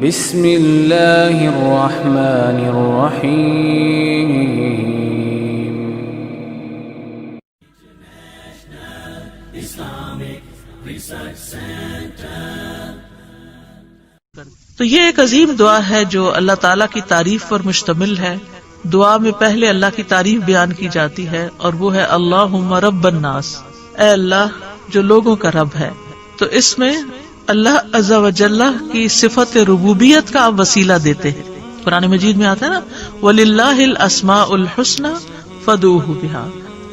بسم اللہ الرحمن الرحیم. تو یہ ایک عظیم دعا ہے جو اللہ تعالیٰ کی تعریف پر مشتمل ہے. دعا میں پہلے اللہ کی تعریف بیان کی جاتی ہے اور وہ ہے اللہم رب الناس، اے اللہ جو لوگوں کا رب ہے. تو اس میں اللہ عز و جل کی صفت ربوبیت کا آپ وسیلہ دیتے ہیں. قرآن مجید میں آتا ہے نا وَلِلَّهِ الْأَسْمَاءُ الْحُسْنَى فَادْعُوهُ بِهَا،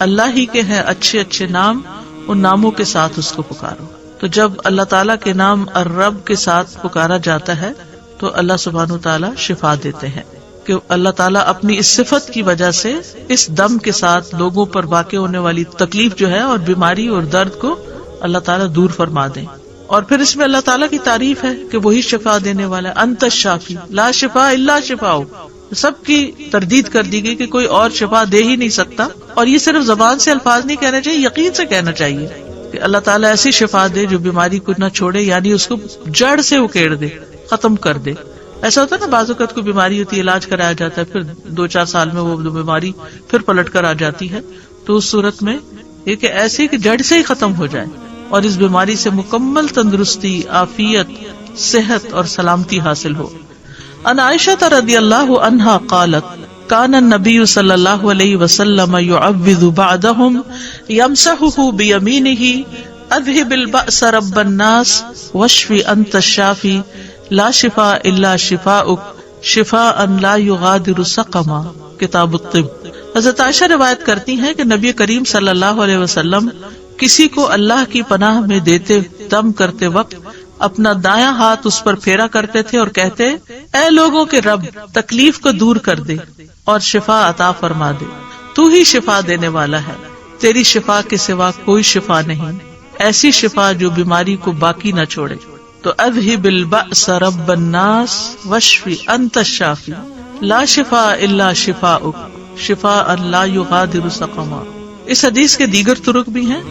اللہ ہی کے ہیں اچھے اچھے نام، ان ناموں کے ساتھ اس کو پکارو. تو جب اللہ تعالیٰ کے نام الرب کے ساتھ پکارا جاتا ہے تو اللہ سبحانہ وتعالیٰ شفا دیتے ہیں، کہ اللہ تعالیٰ اپنی اس صفت کی وجہ سے اس دم کے ساتھ لوگوں پر واقع ہونے والی تکلیف جو ہے اور بیماری اور درد کو اللہ تعالیٰ دور فرما دیں. اور پھر اس میں اللہ تعالیٰ کی تعریف ہے کہ وہی شفا دینے والا ہے. انت الشافی لا شفا الا شفاؤ، سب کی تردید کر دی گئی کہ کوئی اور شفا دے ہی نہیں سکتا. اور یہ صرف زبان سے الفاظ نہیں کہنا چاہیے، یقین سے کہنا چاہیے کہ اللہ تعالیٰ ایسی شفا دے جو بیماری کو نہ چھوڑے، یعنی اس کو جڑ سے اکیڑ دے، ختم کر دے. ایسا ہوتا ہے نا بعض اوقات کوئی بیماری ہوتی ہے، علاج کرایا جاتا ہے، پھر 2-4 سال میں وہ بیماری پھر پلٹ کر آ جاتی ہے. تو اس صورت میں یہ کہ ایسے کہ جڑ سے ہی ختم ہو جائے اور اس بیماری سے مکمل تندرستی، عافیت، صحت اور سلامتی حاصل ہو. ان عائشہ رضی اللہ عنہا قالت کان النبی صلی اللہ علیہ وسلم يعوذ بعدهم يمسحه بيمينه اذهب البأس رب الناس واشف انت الشافي لا شفاء الا شفاؤک شفاء لا يغادر سقما. کتاب الطب. حضرت عائشہ روایت کرتی ہیں کہ نبی کریم صلی اللہ علیہ وسلم کسی کو اللہ کی پناہ میں دیتے دم کرتے وقت اپنا دایاں ہاتھ اس پر پھیرا کرتے تھے اور کہتے اے لوگوں کے رب تکلیف کو دور کر دے اور شفا عطا فرما دے، تو ہی شفا دینے والا ہے، تیری شفا کے سوا کوئی شفا نہیں، ایسی شفا جو بیماری کو باقی نہ چھوڑے. تو اذهب البأس رب الناس واشف انت الشافی لا شفاء الا شفاؤک شفاء لا يغادر سقما. اس حدیث کے دیگر طرق بھی ہیں،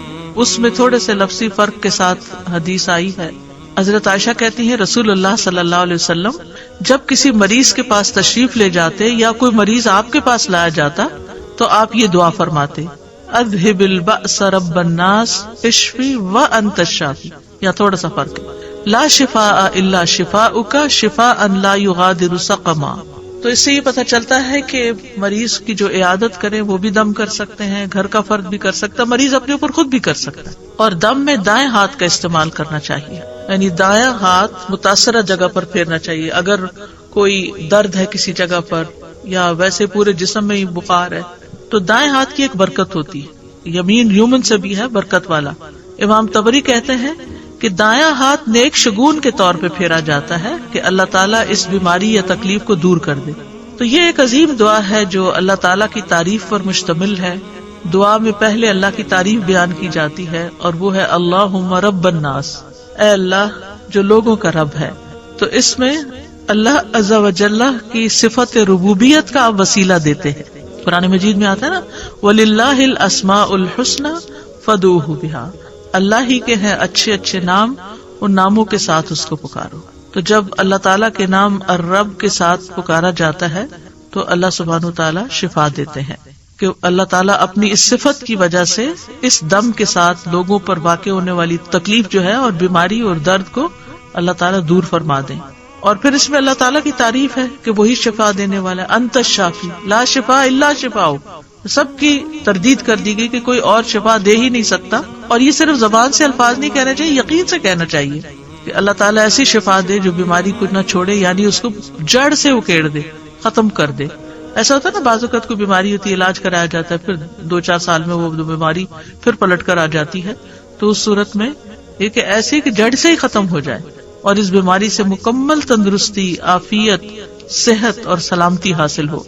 اس میں تھوڑے سے لفظی فرق کے ساتھ حدیث آئی ہے. حضرت عائشہ کہتی ہیں رسول اللہ صلی اللہ علیہ وسلم جب کسی مریض کے پاس تشریف لے جاتے یا کوئی مریض آپ کے پاس لایا جاتا تو آپ یہ دعا فرماتے اذهب البأس رب الناس اشفی وانت الشافی. یا تھوڑا سا فرق ہے، لا شفاء الا شفاؤک شفاء لا يغادر سقما. تو اس سے یہ پتہ چلتا ہے کہ مریض کی جو عیادت کریں وہ بھی دم کر سکتے ہیں، گھر کا فرد بھی کر سکتا ہے، مریض اپنے اوپر خود بھی کر سکتا ہے. اور دم میں دائیں ہاتھ کا استعمال کرنا چاہیے، یعنی دایاں ہاتھ متاثرہ جگہ پر پھیرنا چاہیے. اگر کوئی درد ہے کسی جگہ پر یا ویسے پورے جسم میں ہی بخار ہے تو دائیں ہاتھ کی ایک برکت ہوتی ہے، یمین یومن سے بھی ہے برکت والا. امام طبری کہتے ہیں کہ دایاں ہاتھ نیک شگون کے طور پہ پھیرا جاتا ہے کہ اللہ تعالیٰ اس بیماری یا تکلیف کو دور کر دے. تو یہ ایک عظیم دعا ہے جو اللہ تعالیٰ کی تعریف پر مشتمل ہے. دعا میں پہلے اللہ کی تعریف بیان کی جاتی ہے اور وہ ہے اللہم رب الناس، اے اللہ جو لوگوں کا رب ہے. تو اس میں اللہ عز و جل کی صفت ربوبیت کا آپ وسیلہ دیتے ہیں. قرآن مجید میں آتا ہے نا وَلِلَّهِ الْأَسْمَاءُ الْحُسْنَى فَادْعُوهُ بِهَا، اللہ ہی کے ہیں اچھے اچھے نام، ان ناموں کے ساتھ اس کو پکارو. تو جب اللہ تعالیٰ کے نام الرب کے ساتھ پکارا جاتا ہے تو اللہ سبحانہ وتعالیٰ شفا دیتے ہیں، کہ اللہ تعالیٰ اپنی اس صفت کی وجہ سے اس دم کے ساتھ لوگوں پر واقع ہونے والی تکلیف جو ہے اور بیماری اور درد کو اللہ تعالیٰ دور فرما دیں. اور پھر اس میں اللہ تعالیٰ کی تعریف ہے کہ وہی شفا دینے والا ہے. انت الشافی لا شفا الا شفاؤک، سب کی تردید کر دی گئی کہ کوئی اور شفا دے ہی نہیں سکتا. اور یہ صرف زبان سے الفاظ نہیں کہنا چاہیے، یقین سے کہنا چاہیے کہ اللہ تعالیٰ ایسی شفا دے جو بیماری کو نہ چھوڑے، یعنی اس کو جڑ سے اکیڑ دے، ختم کر دے. ایسا ہوتا ہے نا بعض اوقات کوئی بیماری ہوتی ہے، علاج کرایا جاتا ہے، پھر 2-4 سال میں وہ بیماری پھر پلٹ کر آ جاتی ہے. تو اس صورت میں یہ کہ ایسے کہ جڑ سے ہی ختم ہو جائے اور اس بیماری سے مکمل تندرستی، عافیت، صحت اور سلامتی حاصل ہو.